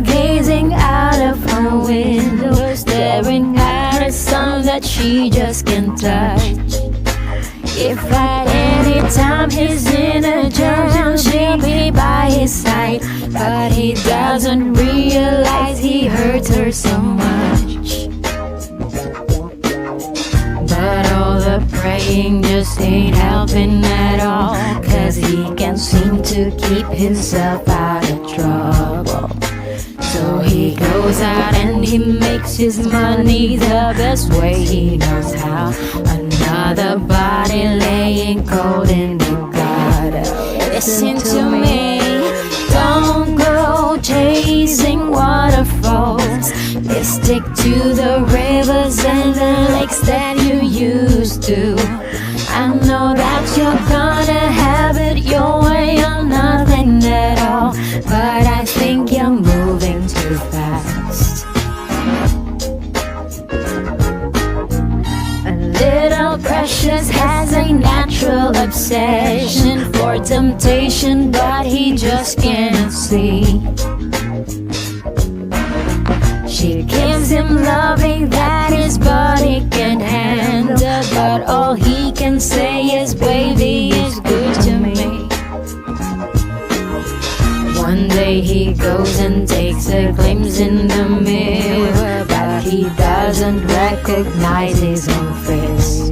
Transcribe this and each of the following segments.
Gazing out of her window, staring at a sun that she just can't touch. If at any time he's in a jam, she'll be by his side, but he doesn't realize he hurts her so much. But all the praying just ain't helping at all, 'cause he can't seem to keep himself out of trouble. So he goes out and he makes his money the best way he knows how. Another body laying cold in the gutter. Listen to me, don't go chasing waterfalls. Let's stick to the rivers and the lakes that you used to. I know that you're gonna have it your way or nothing at all, but I think you're moving too fast. A little precious has a natural obsession for temptation, but he just can't see. She gives him loving that his body can't handle, but all he can say is, baby, is good to me. One day he goes and takes a glimpse in the mirror, but he doesn't recognize his own face.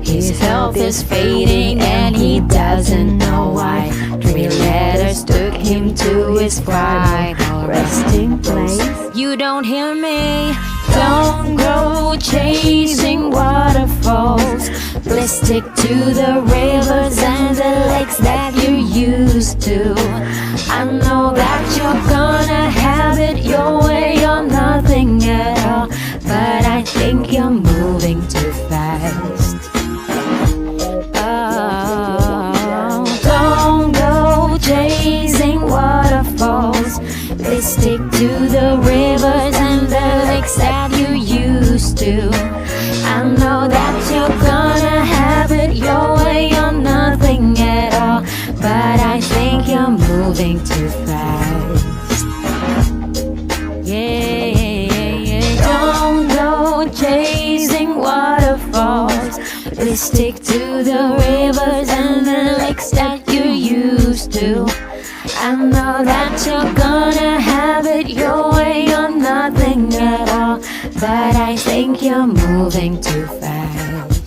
His health is fading and he doesn't know why. 3 letters took him to his final resting place. You don't hear me? Don't go chasing waterfalls. Let's stick to the rivers and the lakes that you're used to. I know that you're gonna have it your way or nothing at all, but I think you're moving too fast. Oh, don't go chasing waterfalls. Let's stick to the rivers and the lakes that you used to. I know that you're gonna have it your way or nothing at all, but I think you're moving too fast. Yeah, don't go chasing waterfalls. Let's stick to the rivers and the lakes that you're used to. I know that you're gonna have it your way or nothing at all, but I think you're moving too fast.